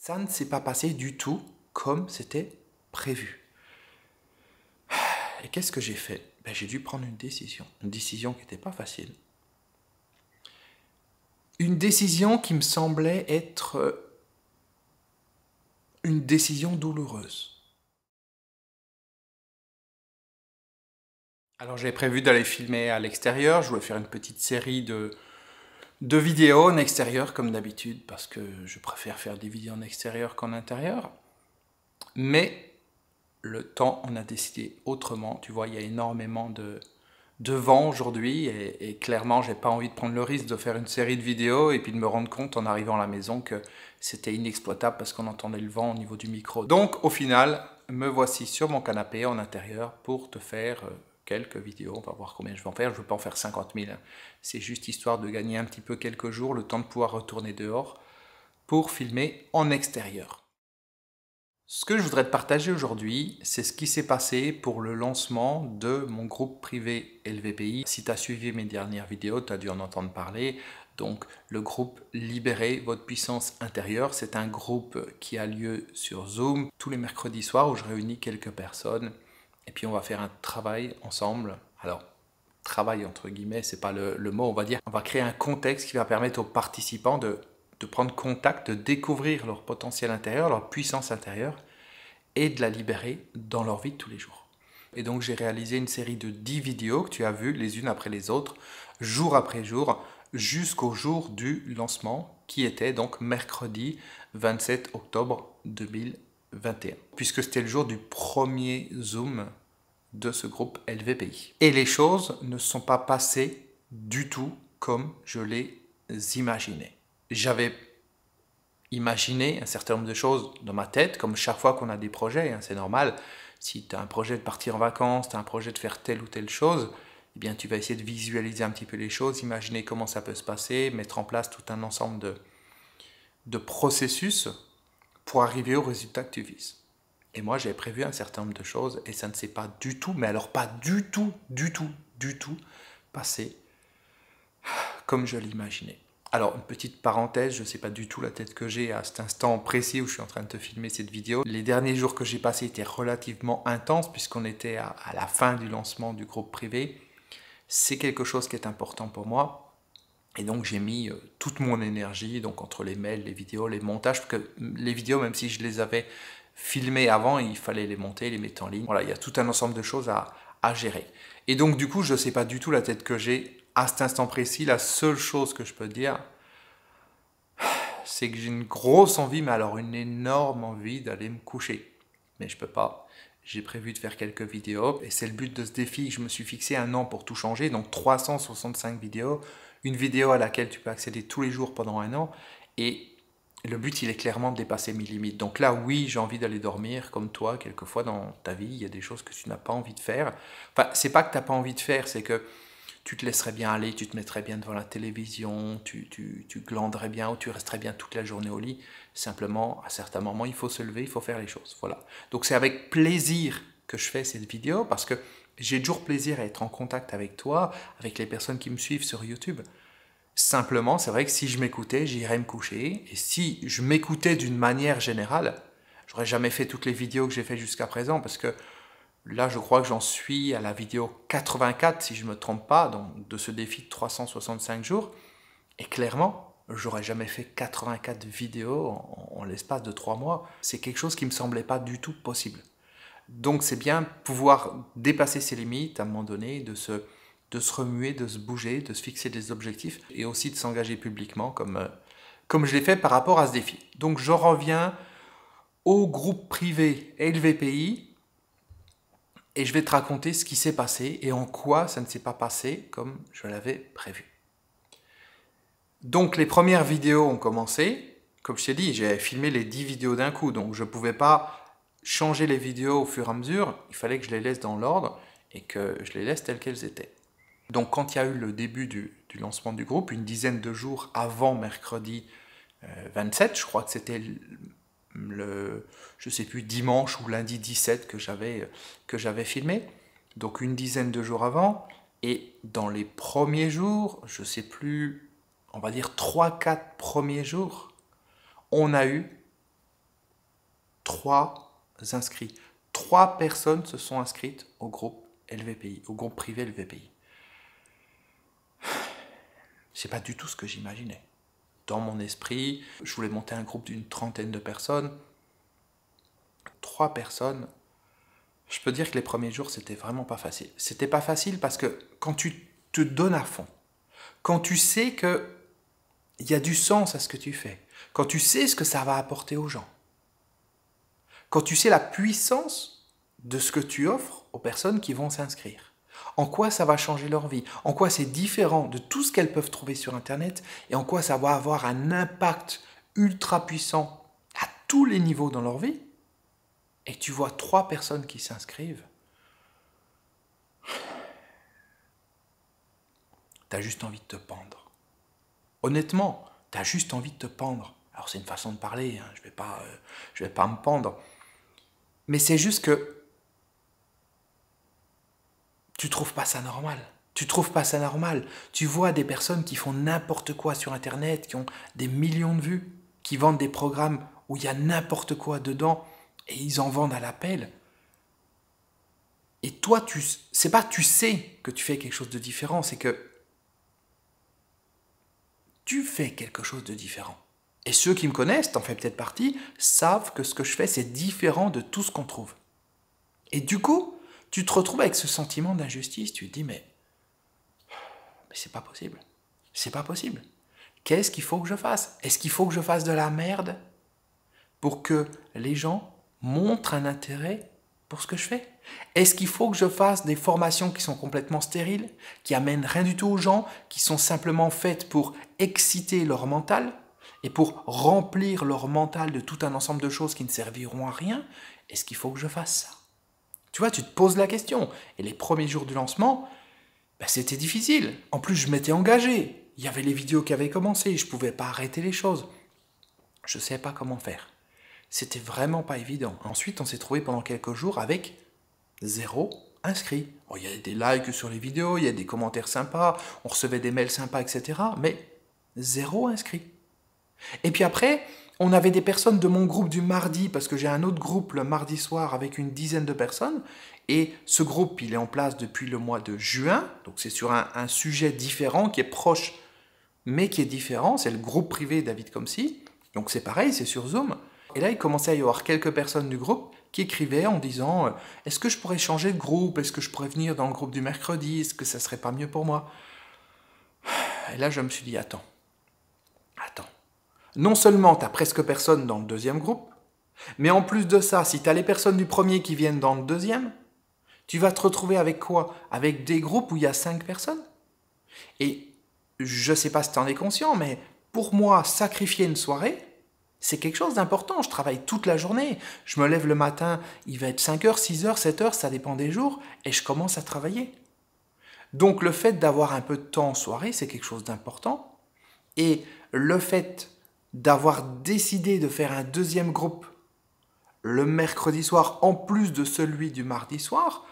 Ça ne s'est pas passé du tout comme c'était prévu. Et qu'est-ce que j'ai fait? J'ai dû prendre une décision qui n'était pas facile. Une décision qui me semblait être une décision douloureuse. Alors j'ai prévu d'aller filmer à l'extérieur, je voulais faire une petite série de vidéos en extérieur comme d'habitude parce que je préfère faire des vidéos en extérieur qu'en intérieur. Mais le temps en a décidé autrement. Tu vois, il y a énormément de vent aujourd'hui et clairement, j'ai pas envie de prendre le risque de faire une série de vidéos et puis de me rendre compte en arrivant à la maison que c'était inexploitable parce qu'on entendait le vent au niveau du micro. Donc au final, me voici sur mon canapé en intérieur pour te faire quelques vidéos. On va voir combien je vais en faire. Je ne veux pas en faire 50 000. C'est juste histoire de gagner un petit peu quelques jours, le temps de pouvoir retourner dehors pour filmer en extérieur. Ce que je voudrais te partager aujourd'hui, c'est ce qui s'est passé pour le lancement de mon groupe privé LVPI. Si tu as suivi mes dernières vidéos, tu as dû en entendre parler. Donc le groupe Libérez votre puissance intérieure, c'est un groupe qui a lieu sur Zoom tous les mercredis soirs où je réunis quelques personnes et puis on va faire un travail ensemble. Alors, travail entre guillemets, c'est pas le mot, on va dire. On va créer un contexte qui va permettre aux participants de prendre contact, de découvrir leur potentiel intérieur, leur puissance intérieure et de la libérer dans leur vie de tous les jours. Et donc j'ai réalisé une série de 10 vidéos que tu as vues les unes après les autres, jour après jour, jusqu'au jour du lancement qui était donc mercredi 27 octobre 2021, puisque c'était le jour du premier Zoom de ce groupe LVPI. Et les choses ne sont pas passées du tout comme je les imaginais. J'avais imaginé un certain nombre de choses dans ma tête, comme chaque fois qu'on a des projets, hein, c'est normal. Si tu as un projet de partir en vacances, tu as un projet de faire telle ou telle chose, eh bien tu vas essayer de visualiser un petit peu les choses, imaginer comment ça peut se passer, mettre en place tout un ensemble de processus pour arriver au résultat que tu vises. Et moi, j'avais prévu un certain nombre de choses et ça ne s'est pas du tout, mais alors pas du tout passé comme je l'imaginais. Alors, une petite parenthèse, je ne sais pas du tout la tête que j'ai à cet instant précis où je suis en train de te filmer cette vidéo. Les derniers jours que j'ai passés étaient relativement intenses puisqu'on était à la fin du lancement du groupe privé. C'est quelque chose qui est important pour moi. Et donc, j'ai mis toute mon énergie donc entre les mails, les vidéos, les montages. Parce que les vidéos, même si je les avais filmées avant, il fallait les monter, les mettre en ligne. Voilà, il y a tout un ensemble de choses à gérer. Et donc, du coup, je ne sais pas du tout la tête que j'ai à cet instant précis. La seule chose que je peux te dire, c'est que j'ai une grosse envie, mais alors une énorme envie d'aller me coucher. Mais je peux pas. J'ai prévu de faire quelques vidéos et c'est le but de ce défi. Je me suis fixé un an pour tout changer, donc 365 vidéos. Une vidéo à laquelle tu peux accéder tous les jours pendant un an. Et le but, il est clairement de dépasser mes limites. Donc là, oui, j'ai envie d'aller dormir, comme toi, quelquefois dans ta vie, il y a des choses que tu n'as pas envie de faire. Enfin, c'est pas que tu n'as pas envie de faire, c'est que tu te laisserais bien aller, tu te mettrais bien devant la télévision, tu glanderais bien ou tu resterais bien toute la journée au lit. Simplement, à certains moments, il faut se lever, il faut faire les choses. Voilà. Donc c'est avec plaisir que je fais cette vidéo parce que j'ai toujours plaisir à être en contact avec toi, avec les personnes qui me suivent sur YouTube. Simplement, c'est vrai que si je m'écoutais, j'irais me coucher. Et si je m'écoutais d'une manière générale, j'aurais jamais fait toutes les vidéos que j'ai faites jusqu'à présent parce que là, je crois que j'en suis à la vidéo 84, si je ne me trompe pas, donc de ce défi de 365 jours. Et clairement, j'aurais jamais fait 84 vidéos en l'espace de 3 mois. C'est quelque chose qui ne me semblait pas du tout possible. Donc c'est bien pouvoir dépasser ses limites à un moment donné, de se remuer, de se bouger, de se fixer des objectifs et aussi de s'engager publiquement comme je l'ai fait par rapport à ce défi. Donc je reviens au groupe privé LVPI. Et je vais te raconter ce qui s'est passé et en quoi ça ne s'est pas passé comme je l'avais prévu. Donc les premières vidéos ont commencé. Comme je t'ai dit, j'ai filmé les 10 vidéos d'un coup. Donc je ne pouvais pas changer les vidéos au fur et à mesure. Il fallait que je les laisse dans l'ordre et que je les laisse telles qu'elles étaient. Donc quand il y a eu le début du lancement du groupe, une dizaine de jours avant mercredi 27, je crois que c'était je sais plus, dimanche ou lundi 17 que j'avais filmé, donc une dizaine de jours avant, et dans les premiers jours, je sais plus, on va dire 3-4 premiers jours, on a eu 3 inscrits. 3 personnes se sont inscrites au groupe LVPI, au groupe privé LVPI. C'est pas du tout ce que j'imaginais. Dans mon esprit, je voulais monter un groupe d'une 30aine de personnes. 3 personnes, je peux dire que les premiers jours, c'était vraiment pas facile. C'était pas facile parce que quand tu te donnes à fond, quand tu sais qu'il y a du sens à ce que tu fais, quand tu sais ce que ça va apporter aux gens, quand tu sais la puissance de ce que tu offres aux personnes qui vont s'inscrire, en quoi ça va changer leur vie, en quoi c'est différent de tout ce qu'elles peuvent trouver sur Internet et en quoi ça va avoir un impact ultra puissant à tous les niveaux dans leur vie, et tu vois 3 personnes qui s'inscrivent, tu as juste envie de te pendre. Honnêtement, tu as juste envie de te pendre. Alors c'est une façon de parler, hein, je vais pas me pendre. Mais c'est juste que tu trouves pas ça normal. Tu trouves pas ça normal. Tu vois des personnes qui font n'importe quoi sur Internet, qui ont des millions de vues, qui vendent des programmes où il y a n'importe quoi dedans et ils en vendent à l'appel. Et toi, c'est pas tu sais que tu fais quelque chose de différent, c'est que tu fais quelque chose de différent. Et ceux qui me connaissent, t'en fais peut-être partie, savent que ce que je fais, c'est différent de tout ce qu'on trouve. Et du coup, tu te retrouves avec ce sentiment d'injustice. Tu te dis, mais c'est pas possible. C'est pas possible. Qu'est-ce qu'il faut que je fasse? Est-ce qu'il faut que je fasse de la merde pour que les gens montrent un intérêt pour ce que je fais? Est-ce qu'il faut que je fasse des formations qui sont complètement stériles, qui amènent rien du tout aux gens, qui sont simplement faites pour exciter leur mental et pour remplir leur mental de tout un ensemble de choses qui ne serviront à rien? Est-ce qu'il faut que je fasse ça? Tu vois, tu te poses la question. Et les premiers jours du lancement, c'était difficile. En plus, je m'étais engagé. Il y avait les vidéos qui avaient commencé. Je ne pouvais pas arrêter les choses. Je ne savais pas comment faire. C'était vraiment pas évident. Ensuite, on s'est trouvé pendant quelques jours avec 0 inscrits. Bon, il y a des likes sur les vidéos, il y a des commentaires sympas, on recevait des mails sympas, etc. Mais 0 inscrits. Et puis après, on avait des personnes de mon groupe du mardi, parce que j'ai un autre groupe le mardi soir avec une dizaine de personnes. Et ce groupe, il est en place depuis le mois de juin. Donc c'est sur un sujet différent qui est proche, mais qui est différent. C'est le groupe privé David Comsi. Donc c'est pareil, c'est sur Zoom. Et là, il commençait à y avoir quelques personnes du groupe qui écrivaient en disant « Est-ce que je pourrais changer de groupe? Est-ce que je pourrais venir dans le groupe du mercredi? Est-ce que ça serait pas mieux pour moi ?» Et là, je me suis dit « Attends. Non seulement tu n'as presque personne dans le deuxième groupe, mais en plus de ça, si tu as les personnes du premier qui viennent dans le deuxième, tu vas te retrouver avec quoi? Avec des groupes où il y a 5 personnes. Et je ne sais pas si tu en es conscient, mais pour moi, sacrifier une soirée, c'est quelque chose d'important. Je travaille toute la journée. Je me lève le matin, il va être 5h, 6h, 7h, ça dépend des jours, et je commence à travailler. Donc le fait d'avoir un peu de temps en soirée, c'est quelque chose d'important. Et le fait d'avoir décidé de faire un deuxième groupe le mercredi soir, en plus de celui du mardi soir,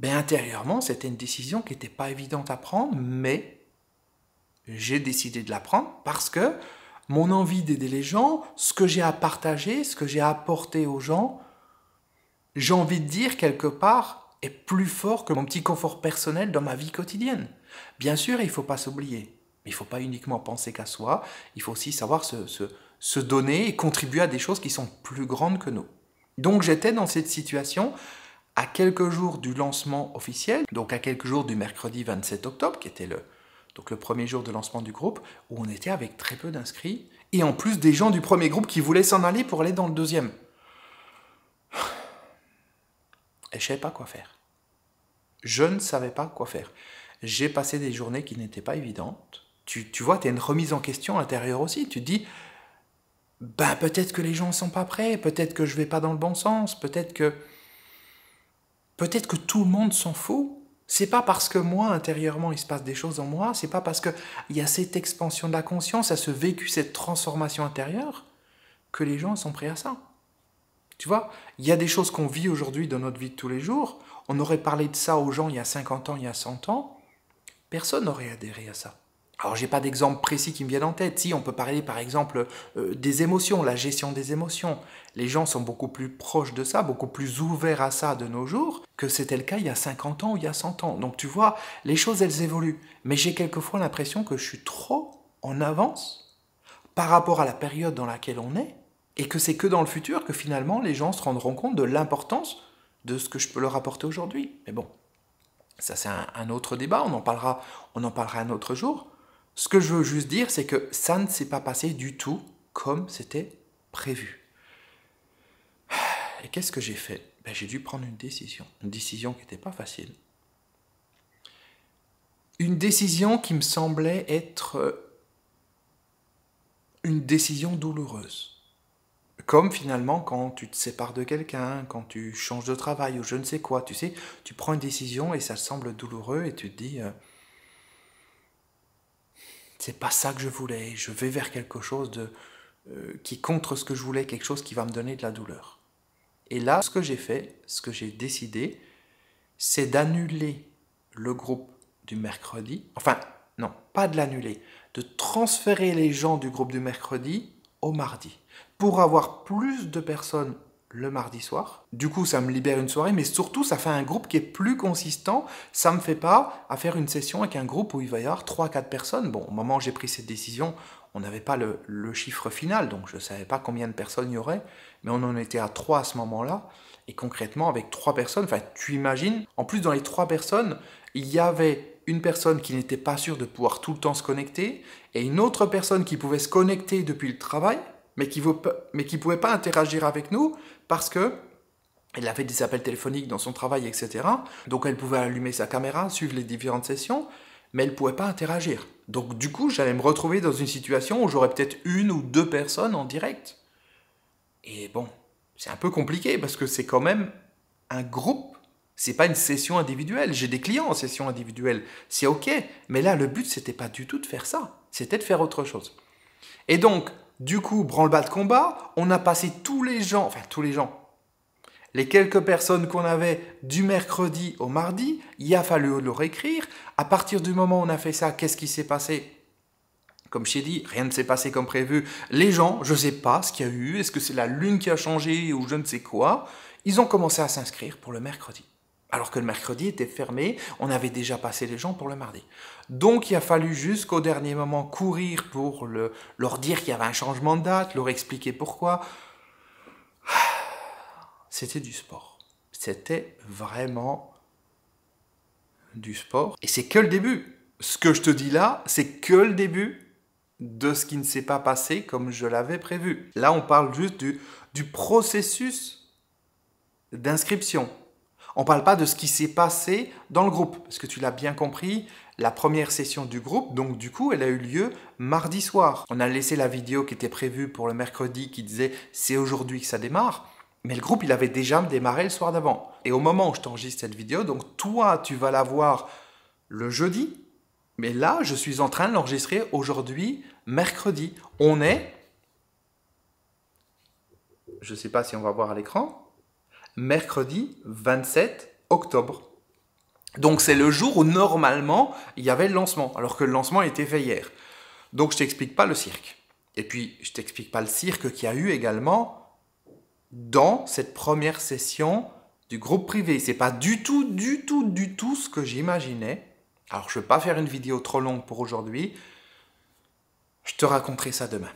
intérieurement, c'était une décision qui n'était pas évidente à prendre, mais j'ai décidé de la prendre parce que mon envie d'aider les gens, ce que j'ai à partager, ce que j'ai à apporter aux gens, j'ai envie de dire quelque part, est plus fort que mon petit confort personnel dans ma vie quotidienne. Bien sûr, il ne faut pas s'oublier. Il ne faut pas uniquement penser qu'à soi, il faut aussi savoir se donner et contribuer à des choses qui sont plus grandes que nous. Donc j'étais dans cette situation à quelques jours du lancement officiel, donc à quelques jours du mercredi 27 octobre, qui était le premier jour de lancement du groupe, où on était avec très peu d'inscrits, et en plus des gens du premier groupe qui voulaient s'en aller pour aller dans le deuxième. Et je ne savais pas quoi faire. Je ne savais pas quoi faire. J'ai passé des journées qui n'étaient pas évidentes. Tu vois, tu as une remise en question intérieure aussi. Tu te dis, peut-être que les gens ne sont pas prêts, peut-être que je ne vais pas dans le bon sens, peut-être que tout le monde s'en fout. C'est pas parce que moi, intérieurement, il se passe des choses en moi, c'est pas parce qu'il y a cette expansion de la conscience, à ce vécu, cette transformation intérieure, que les gens sont prêts à ça. Tu vois, il y a des choses qu'on vit aujourd'hui dans notre vie de tous les jours. On aurait parlé de ça aux gens il y a 50 ans, il y a 100 ans. Personne n'aurait adhéré à ça. Alors, j'ai pas d'exemple précis qui me viennent en tête. Si, on peut parler par exemple des émotions, la gestion des émotions. Les gens sont beaucoup plus proches de ça, beaucoup plus ouverts à ça de nos jours que c'était le cas il y a 50 ans ou il y a 100 ans. Donc, tu vois, les choses, elles évoluent. Mais j'ai quelquefois l'impression que je suis trop en avance par rapport à la période dans laquelle on est et que c'est que dans le futur que finalement les gens se rendront compte de l'importance de ce que je peux leur apporter aujourd'hui. Mais bon, ça c'est un autre débat, on en parlera un autre jour. Ce que je veux juste dire, c'est que ça ne s'est pas passé du tout comme c'était prévu. Et qu'est-ce que j'ai fait? J'ai dû prendre une décision qui n'était pas facile. Une décision qui me semblait être une décision douloureuse. Comme finalement quand tu te sépares de quelqu'un, quand tu changes de travail ou je ne sais quoi, tu sais, tu prends une décision et ça semble douloureux et tu te dis c'est pas ça que je voulais, je vais vers quelque chose qui est contre ce que je voulais, quelque chose qui va me donner de la douleur. Et là, ce que j'ai fait, ce que j'ai décidé, c'est d'annuler le groupe du mercredi, enfin non, pas de l'annuler, de transférer les gens du groupe du mercredi au mardi, pour avoir plus de personnes le mardi soir. Du coup, ça me libère une soirée, mais surtout, ça fait un groupe qui est plus consistant. Ça ne me fait pas à faire une session avec un groupe où il va y avoir 3-4 personnes. Bon, au moment où j'ai pris cette décision, on n'avait pas le chiffre final, donc je ne savais pas combien de personnes il y aurait, mais on en était à 3 à ce moment-là. Et concrètement, avec 3 personnes, enfin, tu imagines, en plus, dans les 3 personnes, il y avait une personne qui n'était pas sûre de pouvoir tout le temps se connecter, et une autre personne qui pouvait se connecter depuis le travail, mais qui ne pouvait pas interagir avec nous parce qu'elle avait des appels téléphoniques dans son travail, etc. Donc elle pouvait allumer sa caméra, suivre les différentes sessions, mais elle ne pouvait pas interagir. Donc du coup, j'allais me retrouver dans une situation où j'aurais peut-être 1 ou 2 personnes en direct. Et bon, c'est un peu compliqué parce que c'est quand même un groupe. C'est pas une session individuelle. J'ai des clients en session individuelle. C'est ok. Mais là, le but, c'était pas du tout de faire ça. C'était de faire autre chose. Et donc, du coup, branle-bas de combat, on a passé les quelques personnes qu'on avait du mercredi au mardi, il a fallu leur écrire. À partir du moment où on a fait ça, qu'est-ce qui s'est passé? Comme je t'ai dit, rien ne s'est passé comme prévu. Les gens, je ne sais pas ce qu'il y a eu, est-ce que c'est la lune qui a changé ou je ne sais quoi, ils ont commencé à s'inscrire pour le mercredi. Alors que le mercredi était fermé, on avait déjà passé les gens pour le mardi. Donc il a fallu jusqu'au dernier moment courir pour leur dire qu'il y avait un changement de date, leur expliquer pourquoi. C'était du sport. C'était vraiment du sport. Et c'est que le début. Ce que je te dis là, c'est que le début de ce qui ne s'est pas passé comme je l'avais prévu. Là, on parle juste du processus d'inscription. On ne parle pas de ce qui s'est passé dans le groupe, parce que tu l'as bien compris, la première session du groupe, donc du coup, elle a eu lieu mardi soir. On a laissé la vidéo qui était prévue pour le mercredi qui disait « c'est aujourd'hui que ça démarre », mais le groupe, il avait déjà démarré le soir d'avant. Et au moment où je t'enregistre cette vidéo, donc toi, tu vas la voir le jeudi, mais là, je suis en train de l'enregistrer aujourd'hui, mercredi. On est, je ne sais pas si on va voir à l'écran, mercredi 27 octobre. Donc c'est le jour où normalement il y avait le lancement, alors que le lancement était fait hier. Donc je ne t'explique pas le cirque. Et puis je ne t'explique pas le cirque qu'il y a eu également dans cette première session du groupe privé. C'est pas du tout ce que j'imaginais. Alors je ne vais pas faire une vidéo trop longue pour aujourd'hui. Je te raconterai ça demain.